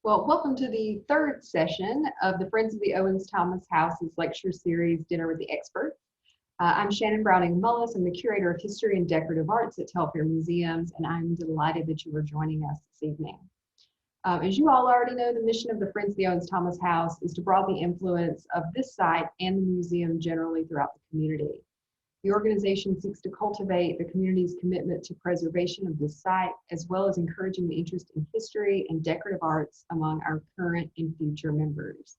Well, welcome to the third session of the Friends of the Owens Thomas House's lecture series, Dinner with the Experts. I'm Shannon Browning Mullis. I'm the Curator of History and Decorative Arts at Telfair Museums, and I'm delighted that you are joining us this evening. As you all already know, the mission of the Friends of the Owens Thomas House is to broaden the influence of this site and the museum generally throughout the community. The organization seeks to cultivate the community's commitment to preservation of this site, as well as encouraging the interest in history and decorative arts among our current and future members.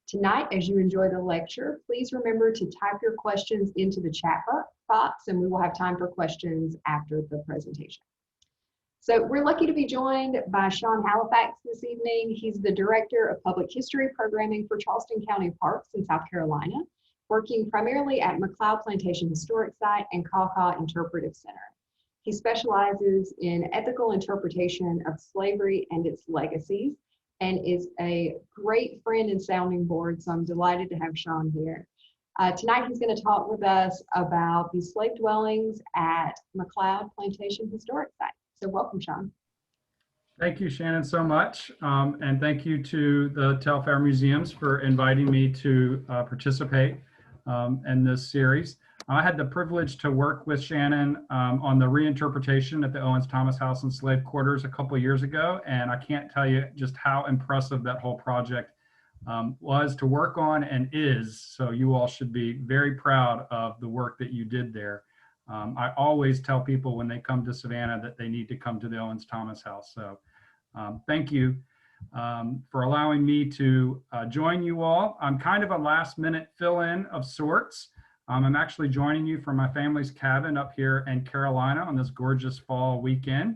Tonight, as you enjoy the lecture, please remember to type your questions into the chat box, and we will have time for questions after the presentation. So we're lucky to be joined by Shawn Halifax this evening. He's the Director of Public History Programming for Charleston County Parks in South Carolina, working primarily at McLeod Plantation Historic Site and Interpretive Center. He specializes in ethical interpretation of slavery and its legacies, and is a great friend and sounding board, so I'm delighted to have Shawn here. Tonight he's going to talk with us about the slave dwellings at McLeod Plantation Historic Site. So welcome, Shawn. Thank you, Shannon, so much. And thank you to the Telfair Museums for inviting me to participate in this series. I had the privilege to work with Shannon on the reinterpretation at the Owens Thomas House and Slave Quarters a couple of years ago, and I can't tell you just how impressive that whole project was to work on and is. So you all should be very proud of the work that you did there. I always tell people when they come to Savannah that they need to come to the Owens Thomas House. So thank you for allowing me to join you all. I'm kind of a last minute fill-in of sorts. I'm actually joining you from my family's cabin up here in Carolina on this gorgeous fall weekend.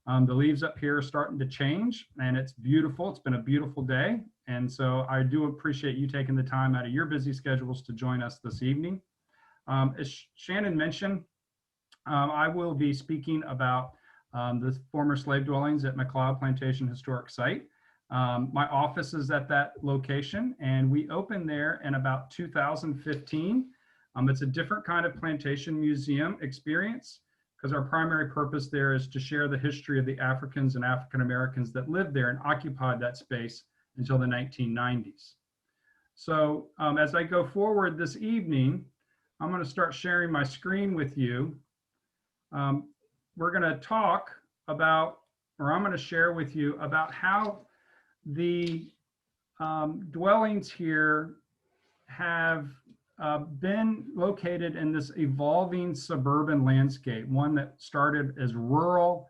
The leaves up here are starting to change and it's beautiful. It's been a beautiful day. And so I do appreciate you taking the time out of your busy schedules to join us this evening. As Shannon mentioned, I will be speaking about the former slave dwellings at McLeod Plantation Historic Site. My office is at that location and we opened there in about 2015. It's a different kind of plantation museum experience because our primary purpose there is to share the history of the Africans and African Americans that lived there and occupied that space until the 1990s. So as I go forward this evening, I'm going to start sharing my screen with you. We're going to talk about, or I'm going to share with you about how the dwellings here have been located in this evolving suburban landscape, one that started as rural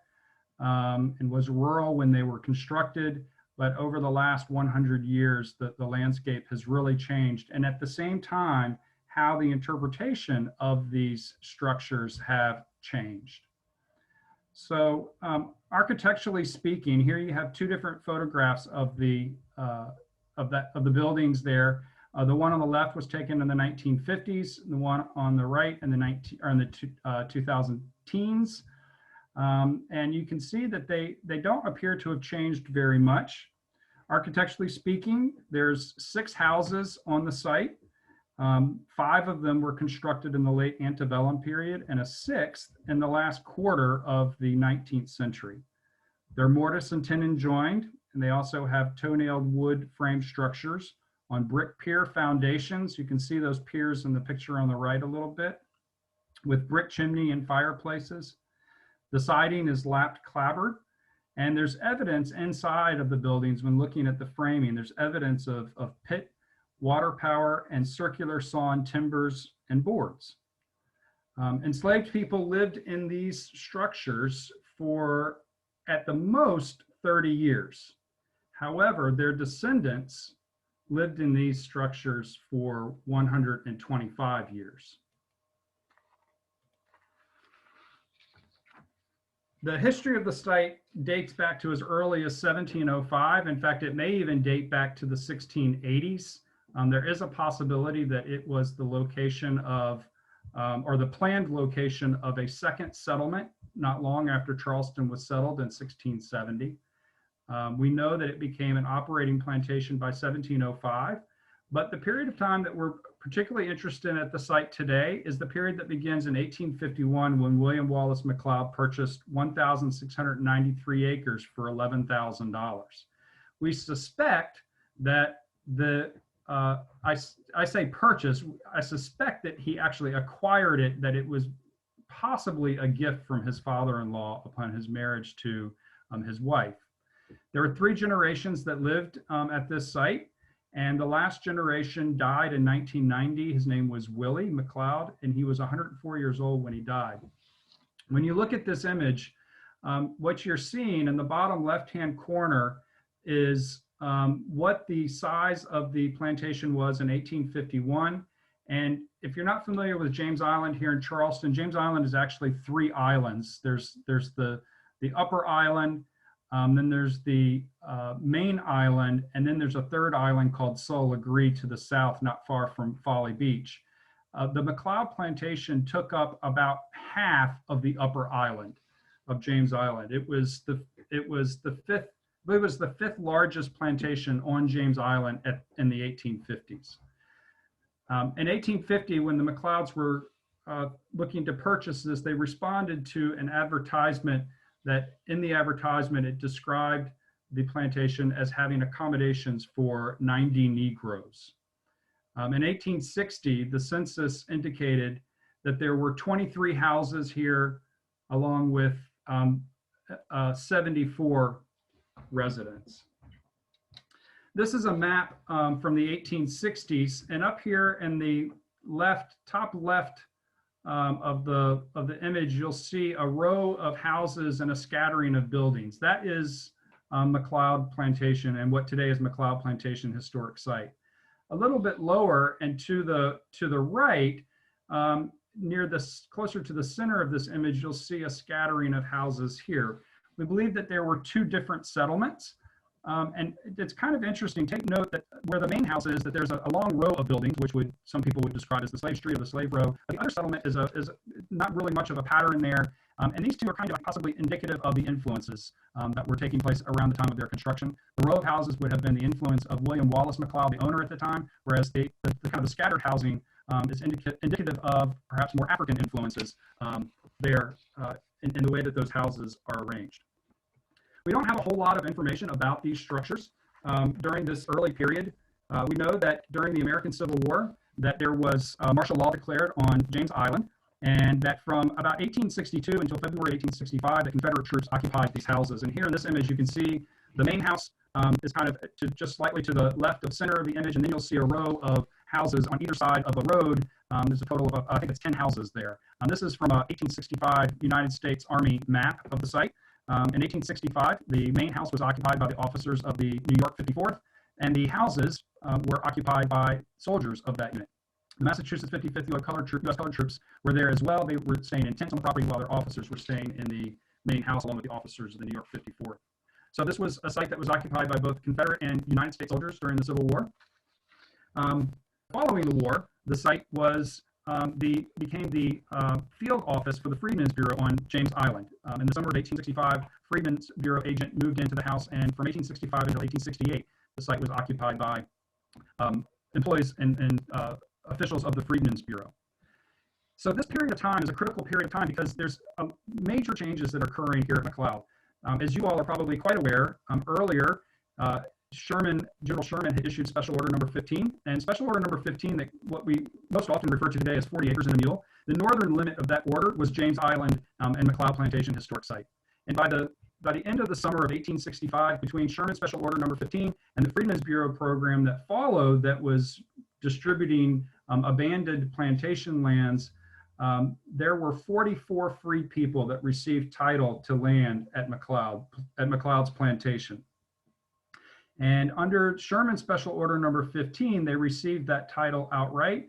and was rural when they were constructed, but over the last 100 years, the landscape has really changed. And at the same time, how the interpretation of these structures have changed. So architecturally speaking, here you have two different photographs of the buildings there. The one on the left was taken in the 1950s, the one on the right in the 2000 teens. And you can see that they don't appear to have changed very much. Architecturally speaking, there's 6 houses on the site. 5 of them were constructed in the late Antebellum period and a 6th in the last quarter of the 19th century. They're mortise and tenon joined, and they also have toenailed wood frame structures on brick pier foundations. You can see those piers in the picture on the right a little bit, with brick chimney and fireplaces. The siding is lapped clapboard, and there's evidence inside of the buildings when looking at the framing. There's evidence of pit, water power, and circular sawn timbers and boards. Enslaved people lived in these structures for at the most 30 years. However, their descendants lived in these structures for 125 years. The history of the site dates back to as early as 1705. In fact, it may even date back to the 1680s. There is a possibility that it was the location of, or the planned location of a second settlement not long after Charleston was settled in 1670. We know that it became an operating plantation by 1705, but the period of time that we're particularly interested in at the site today is the period that begins in 1851 when William Wallace McLeod purchased 1,693 acres for $11,000. we suspect that I say purchase, I suspect that he actually acquired it, that it was possibly a gift from his father-in-law upon his marriage to his wife. There were 3 generations that lived at this site, and the last generation died in 1990. His name was Willie McLeod, and he was 104 years old when he died. When you look at this image, what you're seeing in the bottom left-hand corner is what the size of the plantation was in 1851. And if you're not familiar with James Island here in Charleston, James Island is actually 3 islands. There's the upper island, then there's the main island, and then there's a 3rd island called Soul Agree to the south, not far from Folly Beach. The McLeod Plantation took up about half of the upper island of James Island. It was the 5th largest plantation on James Island in the 1850s. In 1850, when the McLeods were looking to purchase this, they responded to an advertisement that in the advertisement, it described the plantation as having accommodations for 90 Negroes. In 1860, the census indicated that there were 23 houses here, along with 74 residents. This is a map from the 1860s, and up here in the top left of the image, you'll see a row of houses and a scattering of buildings. That is McLeod Plantation and what today is McLeod Plantation Historic Site. A little bit lower and to the right, closer to the center of this image, you'll see a scattering of houses here. We believe that there were 2 different settlements. And it's kind of interesting. Take note that where the main house is, that there's a long row of buildings, which some people would describe as the slave street or the slave row. But the other settlement is not really much of a pattern there. And these 2 are kind of possibly indicative of the influences that were taking place around the time of their construction. The row of houses would have been the influence of William Wallace McLeod, the owner at the time, whereas the kind of the scattered housing is indicative of perhaps more African influences there in the way that those houses are arranged. We don't have a whole lot of information about these structures during this early period. We know that during the American Civil War that there was martial law declared on James Island, and that from about 1862 until February 1865, the Confederate troops occupied these houses. And here in this image, you can see the main house is kind of just slightly to the left of center of the image, and then you'll see a row of houses on either side of a road. There's a total of, I think it's 10 houses there. This is from a 1865 United States Army map of the site. In 1865, the main house was occupied by the officers of the New York 54th, and the houses were occupied by soldiers of that unit. The Massachusetts 55th U.S. colored troops were there as well. They were staying in tents on the property while their officers were staying in the main house along with the officers of the New York 54th. So this was a site that was occupied by both Confederate and United States soldiers during the Civil War. Following the war, the site was became the field office for the Freedmen's Bureau on James Island. In the summer of 1865, Freedmen's Bureau agent moved into the house, and from 1865 until 1868, the site was occupied by employees and officials of the Freedmen's Bureau. So this period of time is a critical period of time because there's major changes that are occurring here at McLeod. As you all are probably quite aware, earlier, General Sherman had issued Special Order Number 15, and Special Order Number 15, that what we most often refer to today as 40 acres and a mule, the northern limit of that order was James Island and McLeod Plantation Historic Site. And by the end of the summer of 1865, between Sherman's Special Order Number 15 and the Freedmen's Bureau program that followed, that was distributing abandoned plantation lands, there were 44 free people that received title to land at McLeod's plantation. And under Sherman's Special Order Number 15, they received that title outright.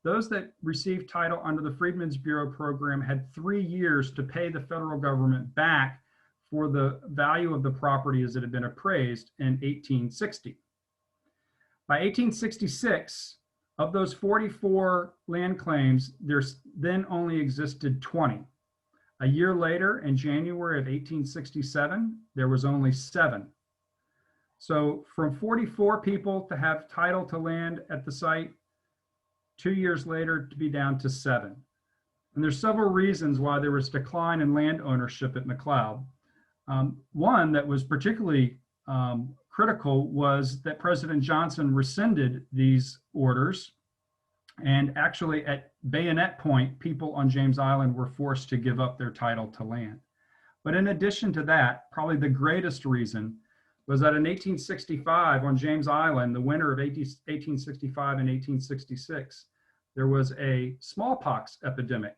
Those that received title under the Freedmen's Bureau program had 3 years to pay the federal government back for the value of the property as it had been appraised in 1860. By 1866, of those 44 land claims, there then only existed 20. A year later, in January of 1867, there was only 7. So from 44 people to have title to land at the site, 2 years later to be down to 7. And there's several reasons why there was decline in land ownership at McLeod. One that was particularly critical was that President Johnson rescinded these orders, and actually at bayonet point, people on James Island were forced to give up their title to land. But in addition to that, probably the greatest reason was that in 1865 on James Island, the winter of 1865 and 1866, there was a smallpox epidemic.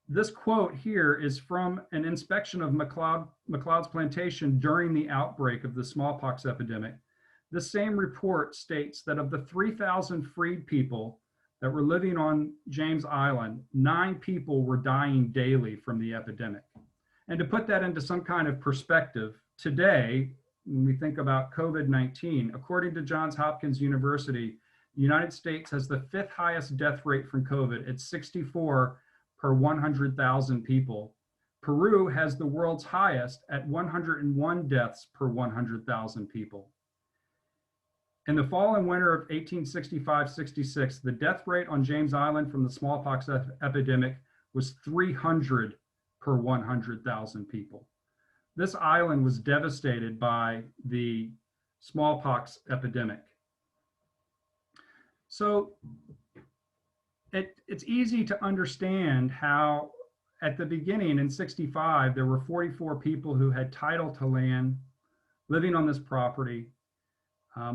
This quote here is from an inspection of McLeod's plantation during the outbreak of the smallpox epidemic. The same report states that of the 3,000 freed people that were living on James Island, 9 people were dying daily from the epidemic. And to put that into some kind of perspective, today, when we think about COVID-19, according to Johns Hopkins University, the United States has the 5th highest death rate from COVID at 64 per 100,000 people. Peru has the world's highest at 101 deaths per 100,000 people. In the fall and winter of 1865-66, the death rate on James Island from the smallpox epidemic was 300 per 100,000 people. This island was devastated by the smallpox epidemic. So it's easy to understand how at the beginning in 65, there were 44 people who had title to land living on this property.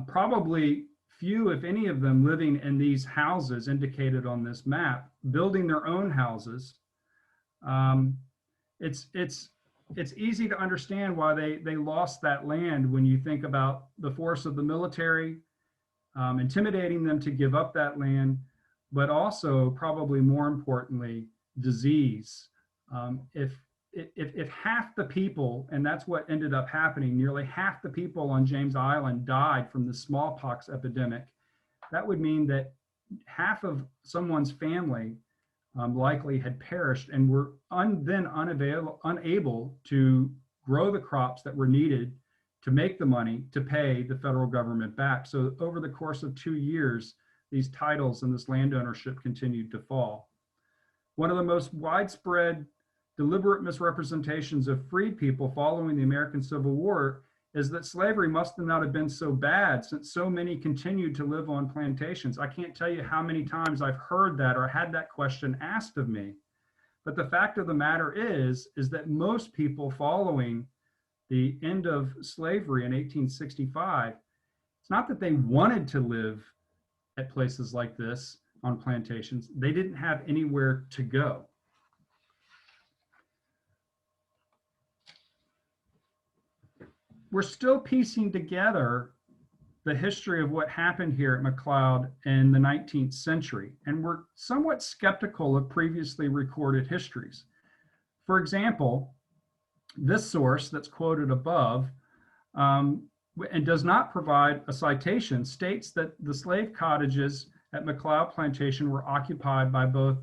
Probably few, if any of them, living in these houses indicated on this map, building their own houses. It's easy to understand why they lost that land when you think about the force of the military, intimidating them to give up that land, but also probably more importantly, disease. If half the people, and that's what ended up happening, nearly half the people on James Island died from the smallpox epidemic, that would mean that half of someone's family likely had perished and were then unable to grow the crops that were needed to make the money to pay the federal government back. So over the course of 2 years, these titles and this land ownership continued to fall. One of the most widespread deliberate misrepresentations of freed people following the American Civil War is that slavery must not have been so bad since so many continued to live on plantations. I can't tell you how many times I've heard that or had that question asked of me. But the fact of the matter is that most people following the end of slavery in 1865, it's not that they wanted to live at places like this on plantations, they didn't have anywhere to go. We're still piecing together the history of what happened here at McLeod in the 19th century, and we're somewhat skeptical of previously recorded histories. For example, this source that's quoted above and does not provide a citation states that the slave cottages at McLeod Plantation were occupied by both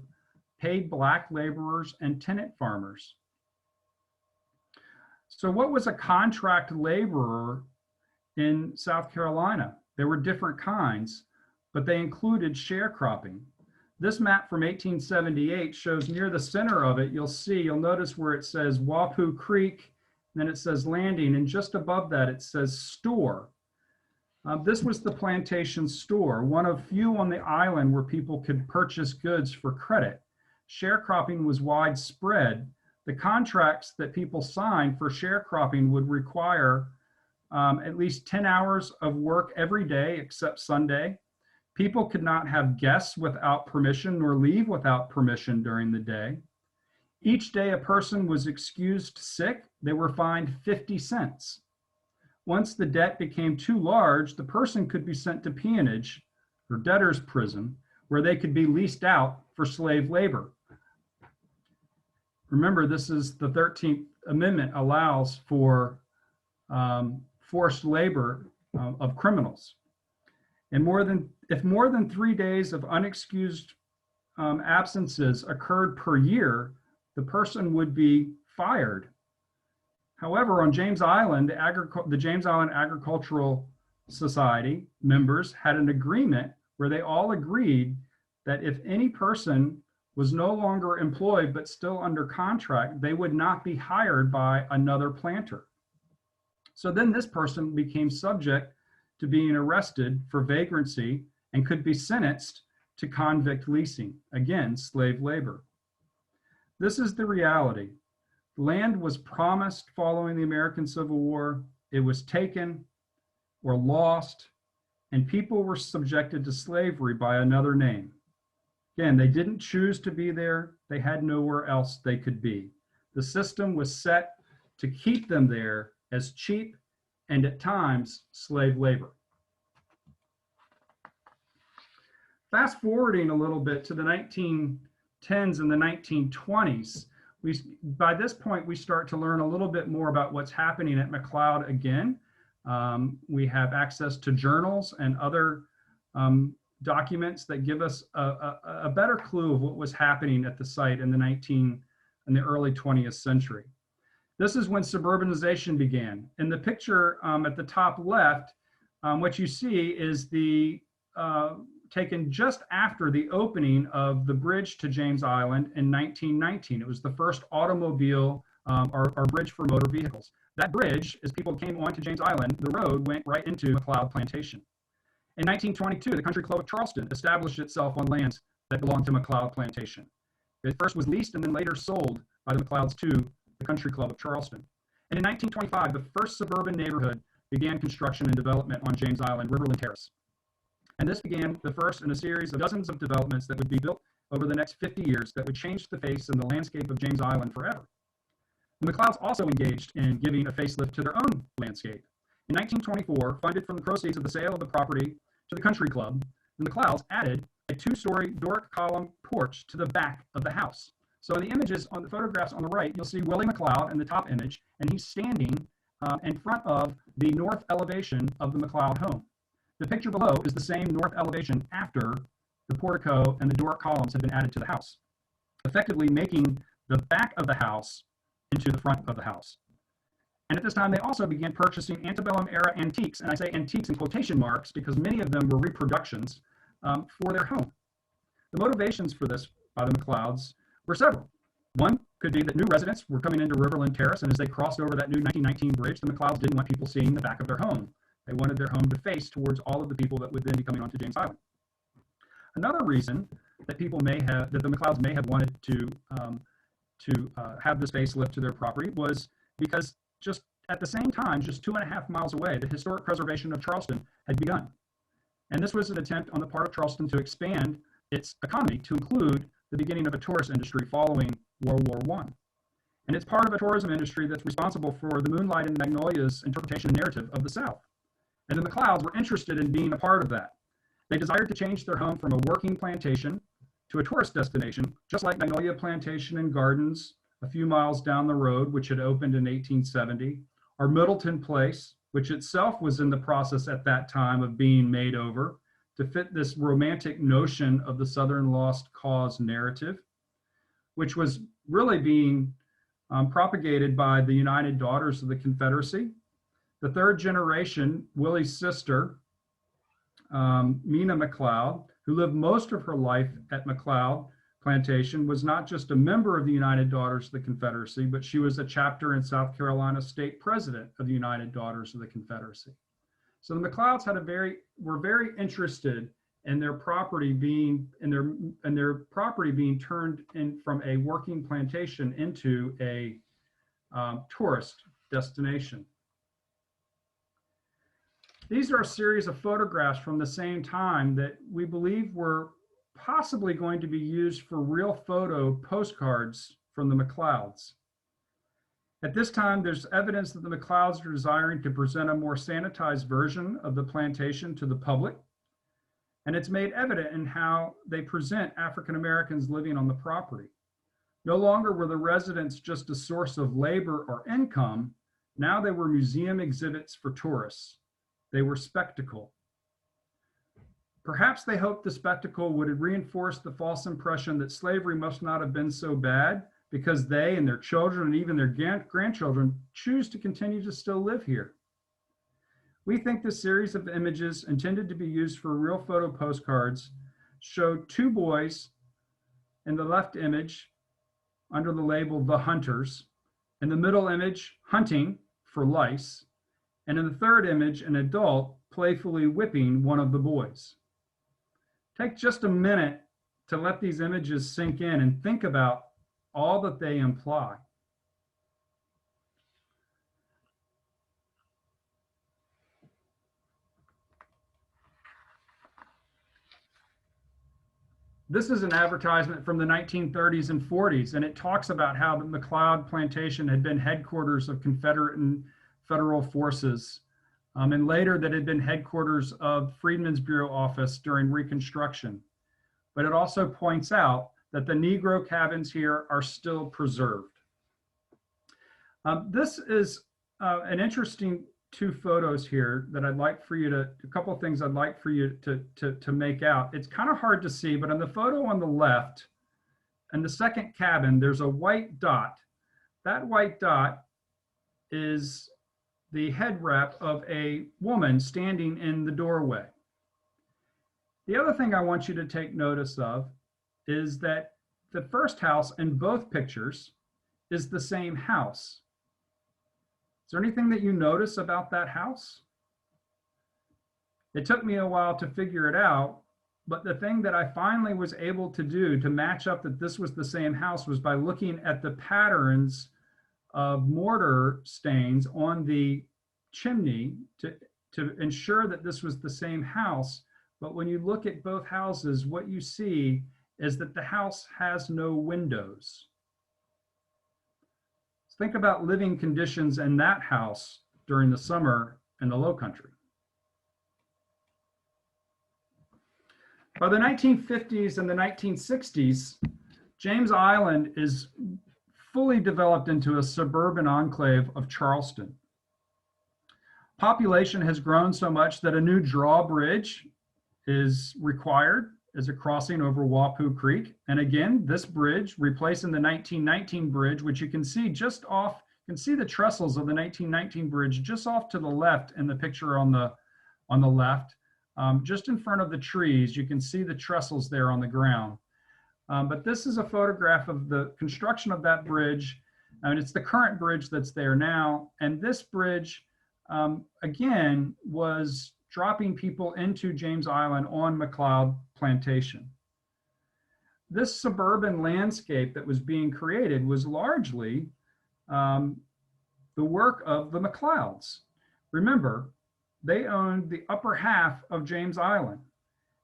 paid black laborers and tenant farmers. So what was a contract laborer in South Carolina? There were different kinds, but they included sharecropping. This map from 1878 shows near the center of it, you'll notice where it says Wapoo Creek, then it says landing, and just above that it says store. This was the plantation store, one of few on the island where people could purchase goods for credit. Sharecropping was widespread. The contracts that people signed for sharecropping would require at least 10 hours of work every day except Sunday. People could not have guests without permission nor leave without permission during the day. Each day a person was excused sick, they were fined 50 cents. Once the debt became too large, the person could be sent to peonage or debtor's prison, where they could be leased out for slave labor. Remember, this is the 13th Amendment allows for forced labor of criminals. And if more than 3 days of unexcused absences occurred per year, the person would be fired. However, on James Island, the James Island Agricultural Society members had an agreement where they all agreed that if any person was no longer employed but still under contract, they would not be hired by another planter. So then this person became subject to being arrested for vagrancy and could be sentenced to convict leasing, again, slave labor. This is the reality. Land was promised following the American Civil War. It was taken or lost, and people were subjected to slavery by another name. Again, they didn't choose to be there. They had nowhere else they could be. The system was set to keep them there as cheap and at times slave labor. Fast forwarding a little bit to the 1910s and the 1920s, by this point, we start to learn a little bit more about what's happening at McLeod again. We have access to journals and other documents that give us a better clue of what was happening at the site in the early 20th century. This is when suburbanization began. In the picture at the top left, what you see is taken just after the opening of the bridge to James Island in 1919. It was the first automobile or bridge for motor vehicles. That bridge, as people came onto James Island, the road went right into McLeod Plantation. In 1922, the Country Club of Charleston established itself on lands that belonged to McLeod Plantation. It first was leased and then later sold by the McLeods to the Country Club of Charleston. And in 1925, the first suburban neighborhood began construction and development on James Island, Riverland Terrace. And this began the first in a series of dozens of developments that would be built over the next 50 years that would change the face and the landscape of James Island forever. The McLeods also engaged in giving a facelift to their own landscape. In 1924, funded from the proceeds of the sale of the property to the Country Club, the McLeods added a 2-story Doric column porch to the back of the house. So in the images on the photographs on the right, you'll see Willie McLeod in the top image, and he's standing in front of the north elevation of the McLeod home. The picture below is the same north elevation after the portico and the Doric columns have been added to the house, effectively making the back of the house into the front of the house. And at this time, they also began purchasing antebellum era antiques, and I say antiques in quotation marks because many of them were reproductions for their home. The motivations for this by the McLeods were several. One could be that new residents were coming into Riverland Terrace, and as they crossed over that new 1919 bridge, the McLeods didn't want people seeing the back of their home. They wanted their home to face towards all of the people that would then be coming onto James Island. Another reason that the McLeods may have wanted to have this facelift to their property was because just at the same time, just 2.5 miles away, the historic preservation of Charleston had begun. And this was an attempt on the part of Charleston to expand its economy to include the beginning of a tourist industry following World War I. And it's part of a tourism industry that's responsible for the Moonlight and Magnolia's interpretation and narrative of the South. And the McLeods were interested in being a part of that. They desired to change their home from a working plantation to a tourist destination, just like Magnolia Plantation and Gardens a few miles down the road, which had opened in 1870, or Middleton Place, which itself was in the process at that time of being made over to fit this romantic notion of the Southern Lost Cause narrative, which was really being propagated by the United Daughters of the Confederacy. The third generation, Willie's sister, Mina McLeod, who lived most of her life at McLeod Plantation, was not just a member of the United Daughters of the Confederacy, but she was a chapter and South Carolina state president of the United Daughters of the Confederacy. So the McLeods were very interested in their property being turned in from a working plantation into a tourist destination. These are a series of photographs from the same time that we believe were possibly going to be used for real photo postcards from the McLeods. At this time, there's evidence that the McLeods are desiring to present a more sanitized version of the plantation to the public. And it's made evident in how they present African Americans living on the property. No longer were the residents just a source of labor or income. Now they were museum exhibits for tourists. They were spectacle. Perhaps they hoped the spectacle would reinforce the false impression that slavery must not have been so bad because they and their children and even their grandchildren choose to continue to still live here. We think this series of images intended to be used for real photo postcards showed 2 boys in the left image under the label The Hunters, in the middle image hunting for lice, And in the third image, an adult playfully whipping one of the boys. Take just a minute to let these images sink in and think about all that they imply. This is an advertisement from the 1930s and 40s, and it talks about how the McLeod Plantation had been headquarters of Confederate and federal forces, and later that had been headquarters of Freedmen's Bureau office during Reconstruction. But it also points out that the Negro cabins here are still preserved. This is an interesting two photos here that I'd like for you to, a couple of things I'd like for you to make out. It's kind of hard to see, but on the photo on the left, and the second cabin, there's a white dot. That white dot is the head wrap of a woman standing in the doorway. The other thing I want you to take notice of is that the first house in both pictures is the same house. Is there anything that you notice about that house? It took me a while to figure it out, but the thing that I finally was able to do to match up that this was the same house was by looking at the patterns of mortar stains on the chimney to ensure that this was the same house. But when you look at both houses, what you see is that the house has no windows. Think about living conditions in that house during the summer in the Low Country. By the 1950s and the 1960s, James Island is fully developed into a suburban enclave of Charleston. Population has grown so much that a new drawbridge is required as a crossing over Wapoo Creek. And again, this bridge replacing the 1919 bridge, which you can see just off, you can see the trestles of the 1919 bridge just off to the left in the picture on the left. Just in front of the trees, you can see the trestles there on the ground. But this is a photograph of the construction of that bridge. And it's the current bridge that's there now. And this bridge, again, was dropping people into James Island on McLeod Plantation. This suburban landscape that was being created was largely the work of the McLeods. Remember, they owned the upper half of James Island,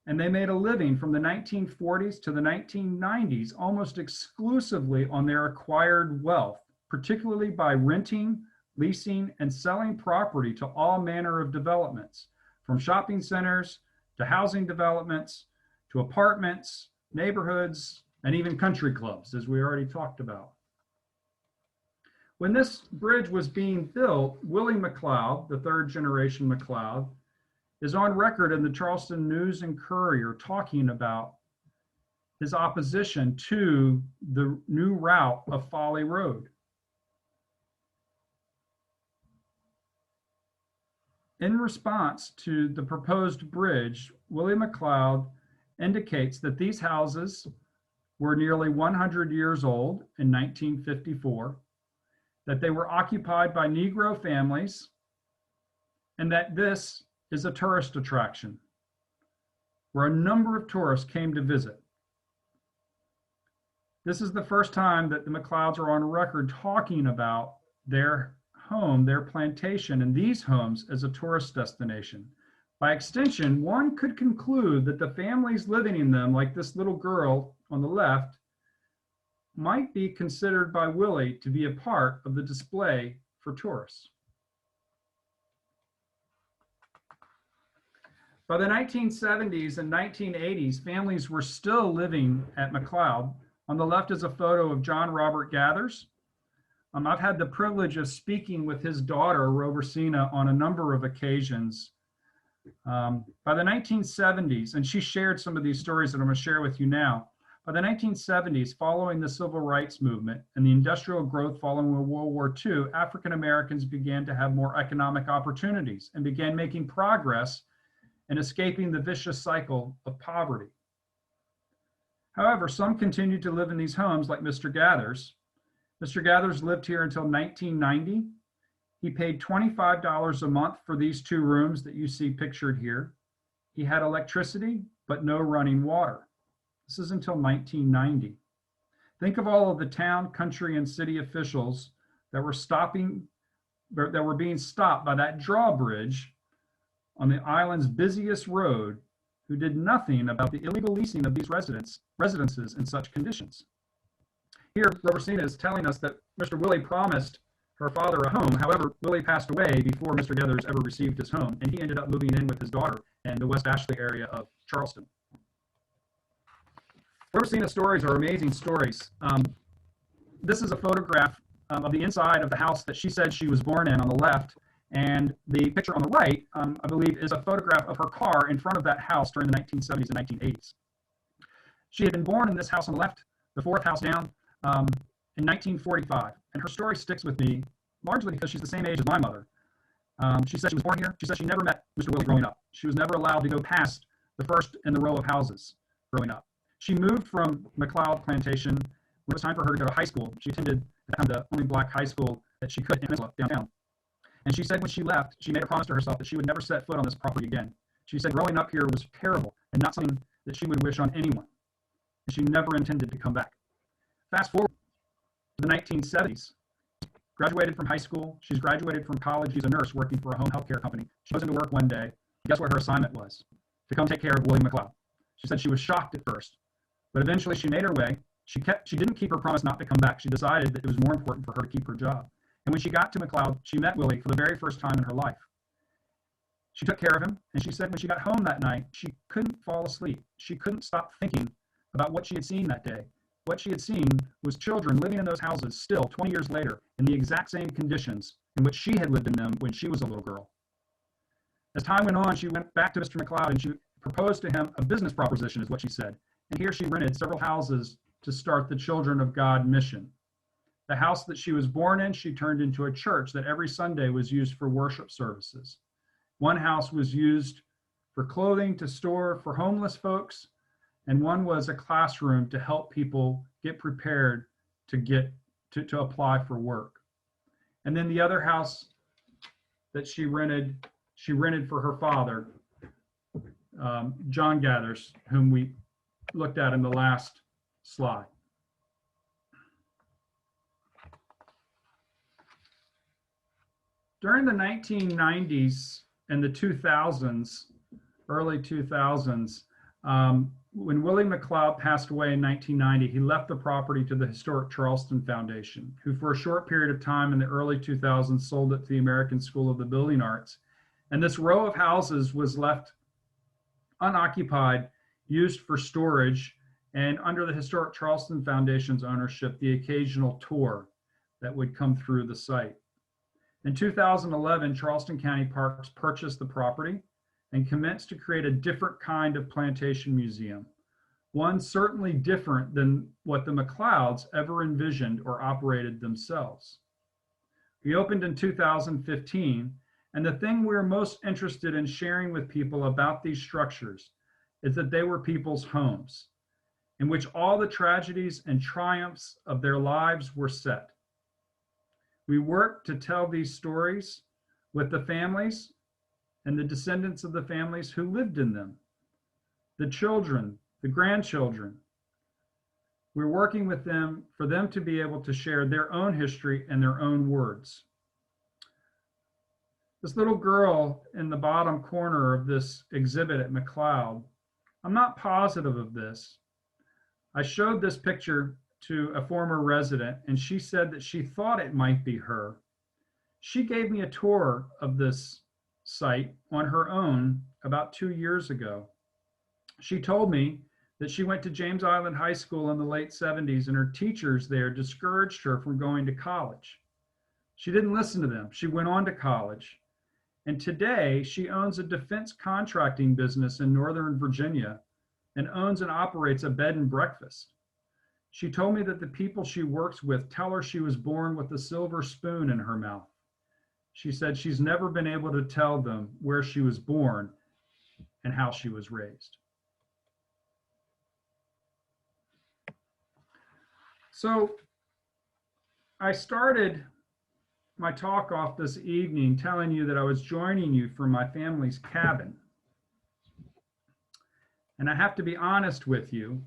and they made a living from the 1940s to the 1990s almost exclusively on their acquired wealth, particularly by renting, leasing, and selling property to all manner of developments, from shopping centers to housing developments to apartments, neighborhoods, and even country clubs, as we already talked about. When this bridge was being built, Willie McLeod, the third generation McLeod, is on record in the Charleston News and Courier talking about his opposition to the new route of Folly Road. In response to the proposed bridge, Willie McLeod indicates that these houses were nearly 100 years old in 1954, that they were occupied by Negro families, and that this is a tourist attraction where a number of tourists came to visit. This is the first time that the McLeods are on record talking about their home, their plantation, and these homes as a tourist destination. By extension, one could conclude that the families living in them, like this little girl on the left, might be considered by Willie to be a part of the display for tourists. By the 1970s and 1980s, families were still living at McLeod. On the left is a photo of John Robert Gathers. I've had the privilege of speaking with his daughter, Roversina, on a number of occasions. By the 1970s, and she shared some of these stories that I'm going to share with you now. By the 1970s, following the Civil Rights Movement and the industrial growth following World War II, African Americans began to have more economic opportunities and began making progress in escaping the vicious cycle of poverty. However, some continued to live in these homes, like Mr. Gathers. Mr. Gathers lived here until 1990. He paid $25 a month for these 2 rooms that you see pictured here. He had electricity, but no running water. This is until 1990. Think of all of the town, country, and city officials that were being stopped by that drawbridge on the island's busiest road, who did nothing about the illegal leasing of these residences in such conditions. Here, Robercina is telling us that Mr. Willie promised her father a home. However, Willie passed away before Mr. Gathers ever received his home, and he ended up moving in with his daughter in the West Ashley area of Charleston. Robercina's stories are amazing stories. This is a photograph of the inside of the house that she said she was born in on the left, and the picture on the right, I believe, is a photograph of her car in front of that house during the 1970s and 1980s. She had been born in this house on the left, the 4th house down, in 1945, and her story sticks with me largely because she's the same age as my mother. She said she was born here. She said she never met Mr. Willie growing up. She was never allowed to go past the first in the row of houses growing up. She moved from McLeod Plantation when it was time for her to go to high school. She attended the only black high school that she could in Antebellum, downtown. And she said when she left, she made a promise to herself that she would never set foot on this property again. She said growing up here was terrible and not something that she would wish on anyone. And she never intended to come back. Fast forward to the 1970s. Graduated from high school. She's graduated from college. She's a nurse working for a home health care company. She goes into work one day. Guess what her assignment was? To come take care of Willie McLeod. She said she was shocked at first, but eventually she made her way. She didn't keep her promise not to come back. She decided that it was more important for her to keep her job. And when she got to McLeod, she met Willie for the very first time in her life. She took care of him, and she said when she got home that night, she couldn't fall asleep. She couldn't stop thinking about what she had seen that day. What she had seen was children living in those houses still 20 years later in the exact same conditions in which she had lived in them when she was a little girl. As time went on, she went back to Mr. McLeod and she proposed to him a business proposition, is what she said. And here she rented several houses to start the Children of God mission. The house that she was born in, she turned into a church that every Sunday was used for worship services. One house was used for clothing to store for homeless folks, and one was a classroom to help people get prepared to apply for work. And then the other house that she rented for her father, John Gathers, whom we looked at in the last slide. During the 1990s and the 2000s, early 2000s, when Willie McLeod passed away in 1990, he left the property to the historic Charleston Foundation, who for a short period of time in the early 2000s sold it to the American School of the Building Arts. And this row of houses was left unoccupied, used for storage, and under the historic Charleston Foundation's ownership, the occasional tour that would come through the site. In 2011, Charleston County Parks purchased the property and commenced to create a different kind of plantation museum, one certainly different than what the McLeods ever envisioned or operated themselves. We opened in 2015, and the thing we're most interested in sharing with people about these structures is that they were people's homes, in which all the tragedies and triumphs of their lives were set. We work to tell these stories with the families and the descendants of the families who lived in them, the children, the grandchildren. We're working with them for them to be able to share their own history and their own words. This little girl in the bottom corner of this exhibit at McLeod, I'm not positive of this. I showed this picture to a former resident, and she said that she thought it might be her. She gave me a tour of this site on her own about 2 years ago. She told me that she went to James Island High School in the late 70s, and her teachers there discouraged her from going to college. She didn't listen to them. She went on to college. And today she owns a defense contracting business in Northern Virginia and owns and operates a bed and breakfast. She told me that the people she works with tell her she was born with a silver spoon in her mouth. She said she's never been able to tell them where she was born and how she was raised. So I started my talk off this evening telling you that I was joining you from my family's cabin. And I have to be honest with you,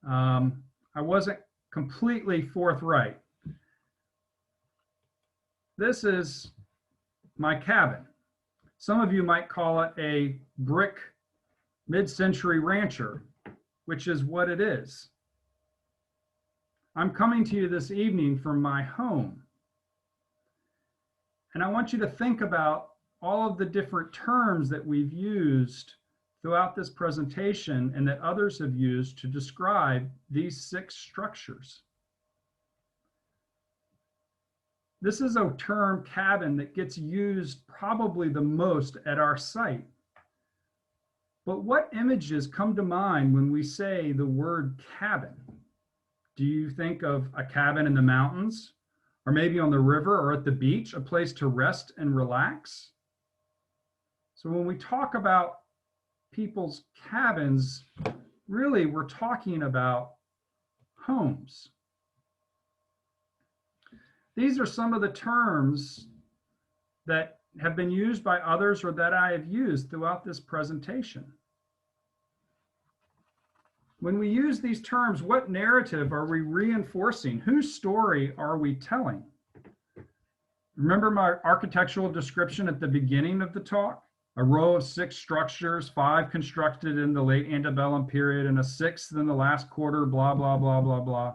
I wasn't completely forthright. This is my cabin. Some of you might call it a brick mid-century rancher, which is what it is. I'm coming to you this evening from my home. And I want you to think about all of the different terms that we've used throughout this presentation and that others have used to describe these 6 structures. This is a term, cabin, that gets used probably the most at our site. But what images come to mind when we say the word cabin? Do you think of a cabin in the mountains, or maybe on the river or at the beach, a place to rest and relax? So when we talk about people's cabins, really we're talking about homes. These are some of the terms that have been used by others or that I have used throughout this presentation. When we use these terms, what narrative are we reinforcing? Whose story are we telling? Remember my architectural description at the beginning of the talk? A row of 6 structures, 5 constructed in the late Antebellum period and a 6th in the last quarter, blah, blah, blah, blah, blah.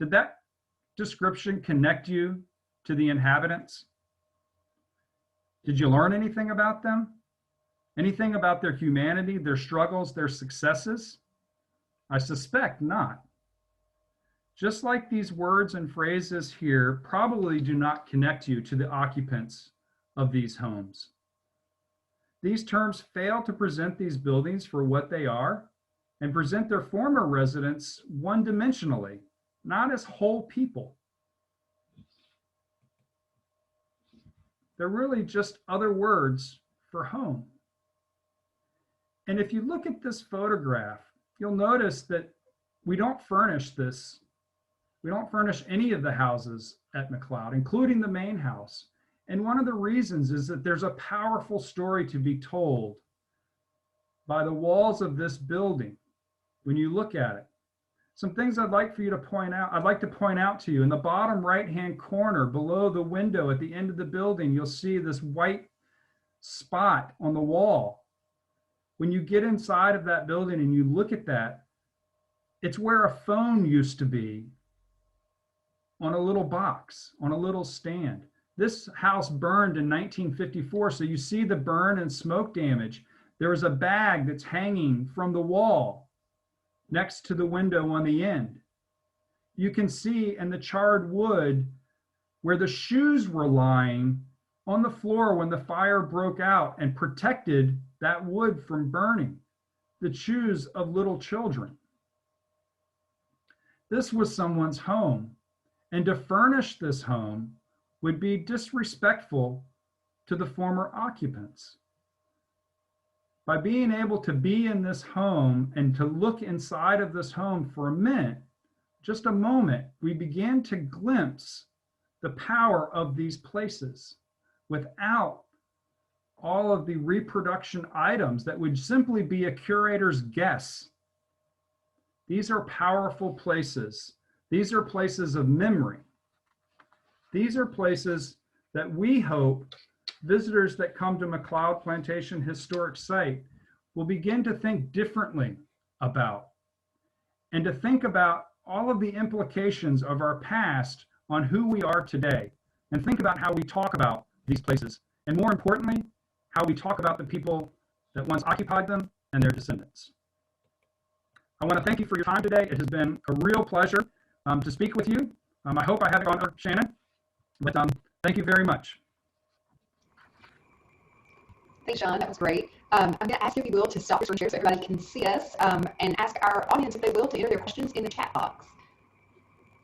Did that description connect you to the inhabitants? Did you learn anything about them? Anything about their humanity, their struggles, their successes? I suspect not. Just like these words and phrases here probably do not connect you to the occupants of these homes. These terms fail to present these buildings for what they are and present their former residents one-dimensionally, not as whole people. They're really just other words for home. And if you look at this photograph, you'll notice that we don't furnish this. We don't furnish any of the houses at McLeod, including the main house. And one of the reasons is that there's a powerful story to be told by the walls of this building when you look at it. Some things I'd like for you to point out, I'd like to point out to you. In the bottom right-hand corner below the window at the end of the building, you'll see this white spot on the wall. When you get inside of that building and you look at that, it's where a phone used to be on a little box, on a little stand. This house burned in 1954, so you see the burn and smoke damage. There is a bag that's hanging from the wall next to the window on the end. You can see in the charred wood where the shoes were lying on the floor when the fire broke out and protected that wood from burning, the shoes of little children. This was someone's home, and to furnish this home would be disrespectful to the former occupants. By being able to be in this home and to look inside of this home for a minute, just a moment, we begin to glimpse the power of these places without all of the reproduction items that would simply be a curator's guess. These are powerful places. These are places of memory. These are places that we hope visitors that come to McLeod Plantation Historic Site will begin to think differently about, and to think about all of the implications of our past on who we are today, and think about how we talk about these places, and more importantly, how we talk about the people that once occupied them and their descendants. I want to thank you for your time today. It has been a real pleasure to speak with you. I hope I haven't gone over, Shannon, but thank you very much. Thanks, Shawn. That was great. I'm going to ask you, if you will, to stop your screen share so everybody can see us, and ask our audience, if they will, to enter their questions in the chat box.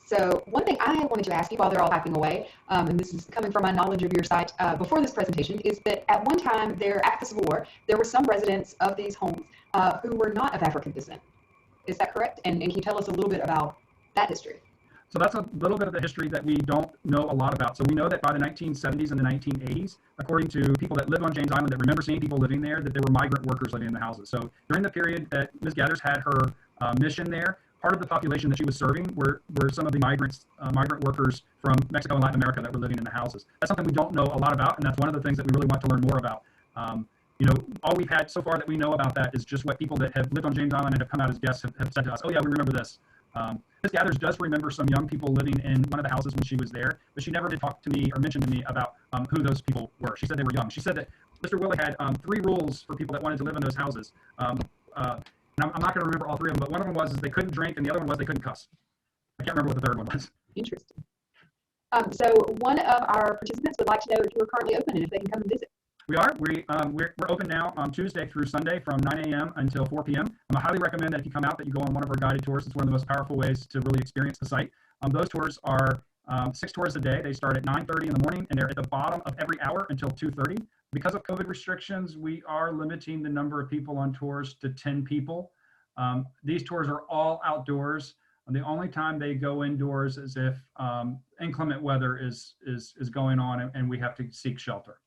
So one thing I wanted to ask you while they're all typing away, and this is coming from my knowledge of your site before this presentation, is that at one time there, after the Civil War, there were some residents of these homes who were not of African descent. Is that correct? And can you tell us a little bit about that history? So that's a little bit of the history that we don't know a lot about. So we know that by the 1970s and the 1980s, according to people that lived on James Island that remember seeing people living there, that there were migrant workers living in the houses. So during the period that Ms. Gathers had her mission there, part of the population that she was serving were some of the migrant workers from Mexico and Latin America that were living in the houses. That's something we don't know a lot about, and that's one of the things that we really want to learn more about. You know, all we've had so far that we know about that is just what people that have lived on James Island and have come out as guests have said to us. Oh yeah, we remember this. Ms. Gathers does remember some young people living in one of the houses when she was there, but she never did talk to me or mention to me about who those people were. She said they were young. She said that Mr. Willie had 3 rules for people that wanted to live in those houses. And I'm not going to remember all 3 of them, but one of them was is they couldn't drink, and the other one was they couldn't cuss. I can't remember what the third one was. Interesting. So one of our participants would like to know if you are currently open and if they can come and visit. We are. We're open now on Tuesday through Sunday from 9 a.m. until 4 p.m. I highly recommend that if you come out that you go on one of our guided tours. It's one of the most powerful ways to really experience the site. Those tours are 6 tours a day. They start at 9:30 in the morning and they're at the bottom of every hour until 2:30. Because of COVID restrictions, we are limiting the number of people on tours to 10 people. These tours are all outdoors. The only time they go indoors is if inclement weather is going on and we have to seek shelter.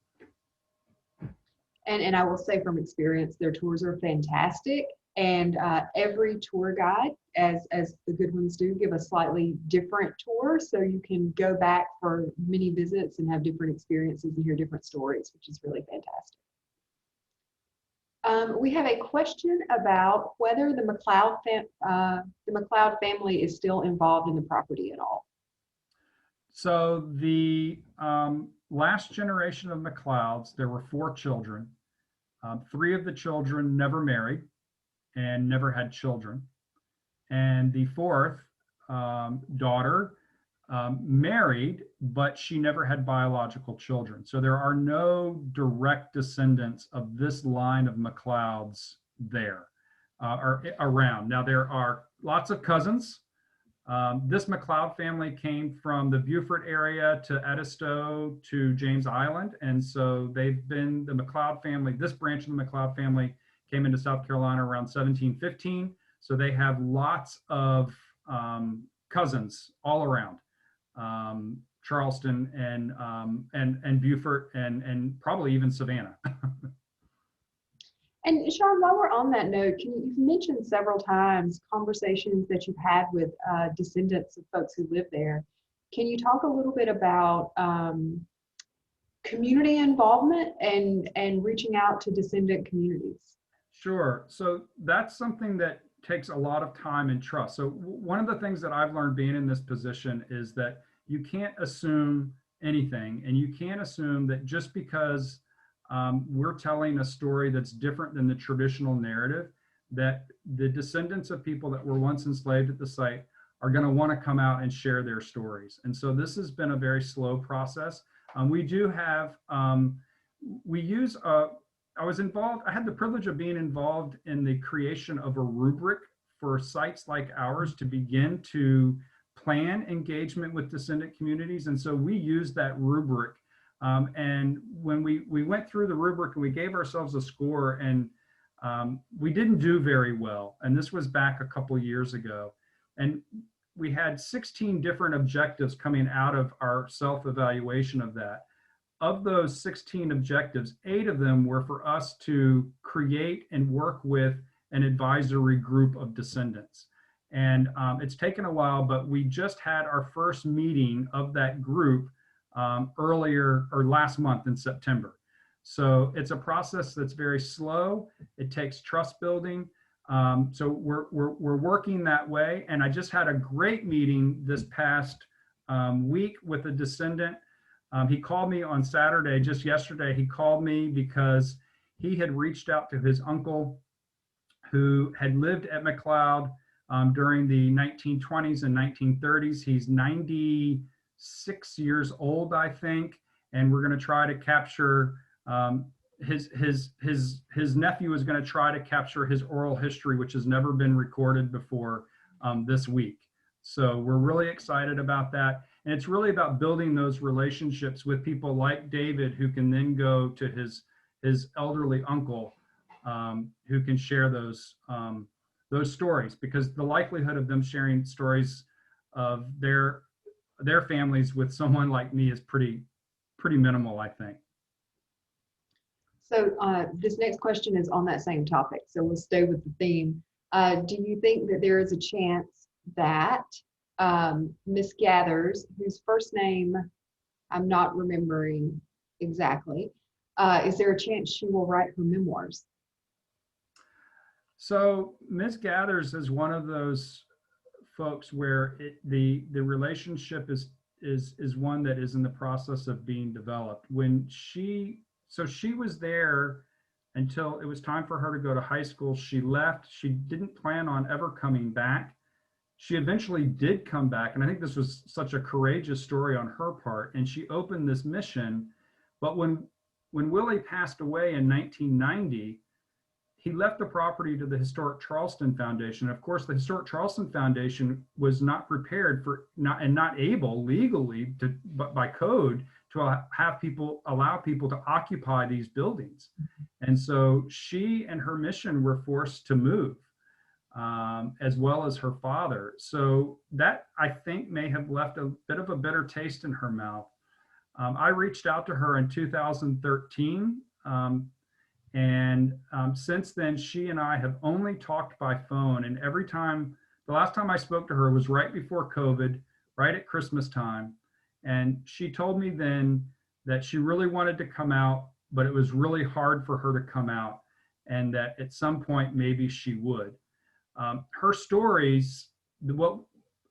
And I will say from experience, their tours are fantastic. And every tour guide, as the good ones do, give a slightly different tour. So you can go back for many visits and have different experiences and hear different stories, which is really fantastic. We have a question about whether the McLeod family is still involved in the property at all. So the last generation of McLeods, there were 4 children. 3 of the children never married and never had children. And the 4th daughter married, but she never had biological children. So there are no direct descendants of this line of McLeods there or around. Now there are lots of cousins. This McLeod family came from the Beaufort area to Edisto to James Island. And so they've been the McLeod family, this branch of the McLeod family came into South Carolina around 1715. So they have lots of cousins all around Charleston and Beaufort and probably even Savannah. And Shawn, while we're on that note, you've mentioned several times conversations that you've had with descendants of folks who live there. Can you talk a little bit about community involvement and reaching out to descendant communities? Sure. So that's something that takes a lot of time and trust. So one of the things that I've learned being in this position is that you can't assume anything, and you can't assume that just because we're telling a story that's different than the traditional narrative, that the descendants of people that were once enslaved at the site are going to want to come out and share their stories. And so this has been a very slow process. We do have, I was involved, I had the privilege of being involved in the creation of a rubric for sites like ours to begin to plan engagement with descendant communities. And so we used that rubric. And when we went through the rubric and we gave ourselves a score, and we didn't do very well. And this was back a couple years ago. And we had 16 different objectives coming out of our self-evaluation of that. Of those 16 objectives, 8 of them were for us to create and work with an advisory group of descendants. And it's taken a while, but we just had our first meeting of that group earlier or last month in September. So it's a process that's very slow. It takes trust building. So we're working that way. And I just had a great meeting this past week with a descendant. He called me on Saturday, just yesterday. He called me because he had reached out to his uncle who had lived at McLeod during the 1920s and 1930s. He's 96 years old, I think, and we're going to try to capture his nephew is going to try to capture his oral history, which has never been recorded before this week. So we're really excited about that. And it's really about building those relationships with people like David, who can then go to his elderly uncle, who can share those stories, because the likelihood of them sharing stories of their families with someone like me is pretty minimal, I think. So this next question is on that same topic, so we'll stay with the theme. Do you think that there is a chance that Miss Gathers, whose first name I'm not remembering exactly, is there a chance she will write her memoirs? So Miss Gathers is one of those folks where the relationship is one that is in the process of being developed. So she was there until it was time for her to go to high school. She left. She didn't plan on ever coming back. She eventually did come back, and I think this was such a courageous story on her part, and she opened this mission. But when Willie passed away in 1990, he left the property to the Historic Charleston Foundation. Of course, the Historic Charleston Foundation was not prepared for not able legally but by code to allow people to occupy these buildings. And so she and her mission were forced to move, as well as her father. So that, I think, may have left a bit of a bitter taste in her mouth. I reached out to her in 2013. And since then, she and I have only talked by phone. And the last time I spoke to her was right before COVID, right at Christmas time. And she told me then that she really wanted to come out, but it was really hard for her to come out, and that at some point maybe she would. Her stories,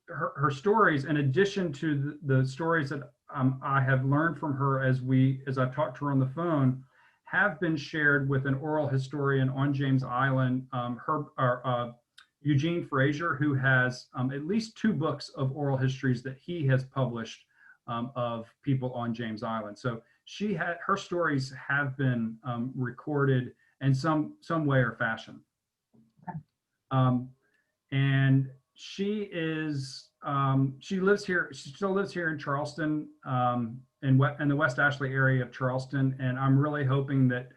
her stories, in addition to the stories that I have learned from her as I've talked to her on the phone, have been shared with an oral historian on James Island, Eugene Frazier, who has at least 2 books of oral histories that he has published of people on James Island. So her stories have been recorded in some way or fashion. Okay. And she lives here. She still lives here in Charleston, in the West Ashley area of Charleston. And I'm really hoping that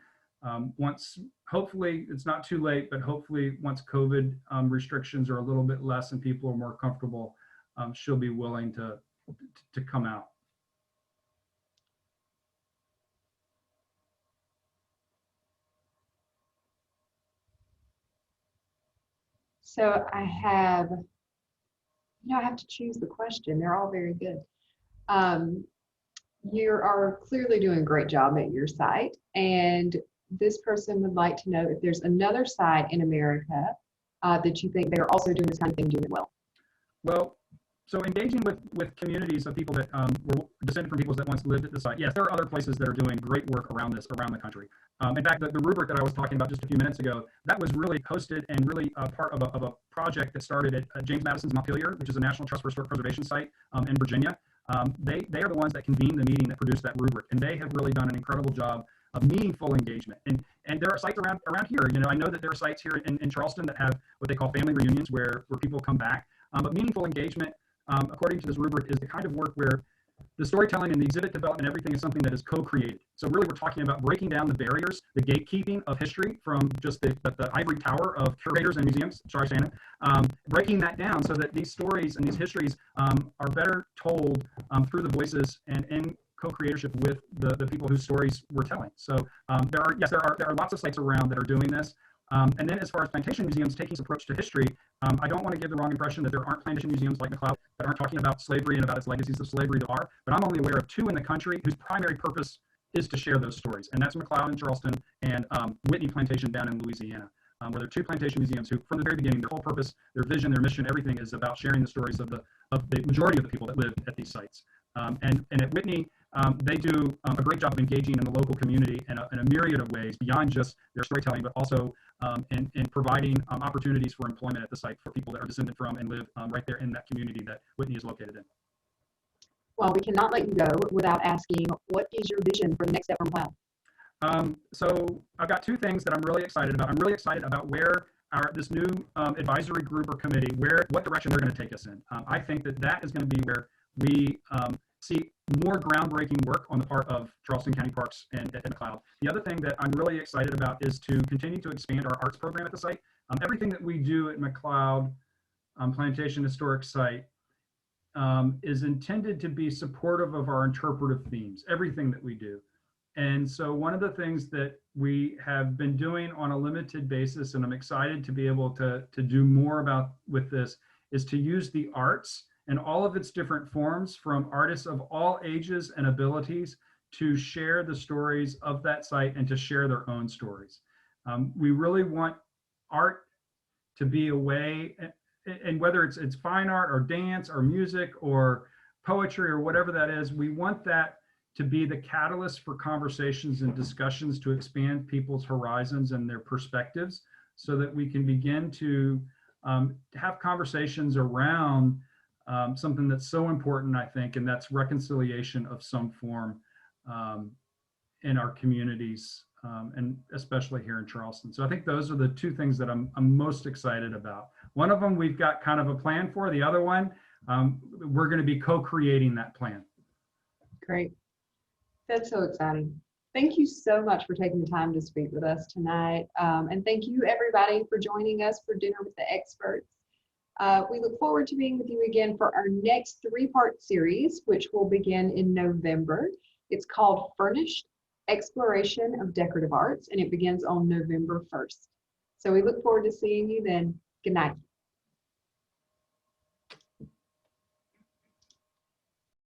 hopefully it's not too late, but hopefully once COVID restrictions are a little bit less and people are more comfortable, she'll be willing to come out. So I have to choose the question. They're all very good. You are clearly doing a great job at your site, and this person would like to know if there's another site in America that you think they're also doing this kind of thing, doing it well. Well, so engaging with communities of people that were descended from peoples that once lived at the site. Yes, there are other places that are doing great work around the country. In fact, the rubric that I was talking about just a few minutes ago, that was really hosted and really part of a project that started at James Madison's Montpelier, which is a National Trust for Historic Preservation site in Virginia. They are the ones that convened the meeting that produced that rubric, and they have really done an incredible job of meaningful engagement. And there are sites around here. I know that there are sites here in Charleston that have what they call family reunions where people come back. But meaningful engagement, according to this rubric, is the kind of work where the storytelling and the exhibit development and everything is something that is co-created. So really we're talking about breaking down the barriers, the gatekeeping of history from just the ivory tower of curators and museums, sorry, Shannon, breaking that down so that these stories and these histories are better told through the voices and in co-creatorship with the people whose stories we're telling. So there are lots of sites around that are doing this. And then as far as plantation museums taking this approach to history, I don't want to give the wrong impression that there aren't plantation museums like McLeod that aren't talking about slavery and about its legacies of slavery. There are, but I'm only aware of 2 in the country whose primary purpose is to share those stories. And that's McLeod in Charleston and Whitney Plantation down in Louisiana, where there are 2 plantation museums who, from the very beginning, their whole purpose, their vision, their mission, everything is about sharing the stories of the majority of the people that live at these sites. And at Whitney, they do a great job of engaging in the local community in a myriad of ways beyond just their storytelling, but also in providing opportunities for employment at the site for people that are descended from and live right there in that community that Whitney is located in. Well, we cannot let you go without asking, what is your vision for the next step from McLeod? So I've got 2 things that I'm really excited about. I'm really excited about where this new advisory group or committee, what direction they're going to take us in. I think that is going to be where we see more groundbreaking work on the part of Charleston County Parks and McLeod. The other thing that I'm really excited about is to continue to expand our arts program at the site. Everything that we do at McLeod Plantation Historic Site is intended to be supportive of our interpretive themes, everything that we do. And so one of the things that we have been doing on a limited basis, and I'm excited to be able to do more about with this, is to use the arts and all of its different forms from artists of all ages and abilities to share the stories of that site and to share their own stories. We really want art to be a way, and whether it's fine art or dance or music or poetry or whatever that is, we want that to be the catalyst for conversations and discussions to expand people's horizons and their perspectives so that we can begin to have conversations around something that's so important, I think, and that's reconciliation of some form in our communities, and especially here in Charleston. So I think those are the two things that I'm most excited about. One of them we've got kind of a plan for. The other one, we're going to be co-creating that plan. Great. That's so exciting. Thank you so much for taking the time to speak with us tonight. And thank you everybody for joining us for Dinner with the Experts. We look forward to being with you again for our next 3-part series, which will begin in November. It's called Furnished: Exploration of Decorative Arts, and it begins on November 1st. So we look forward to seeing you then. Good night.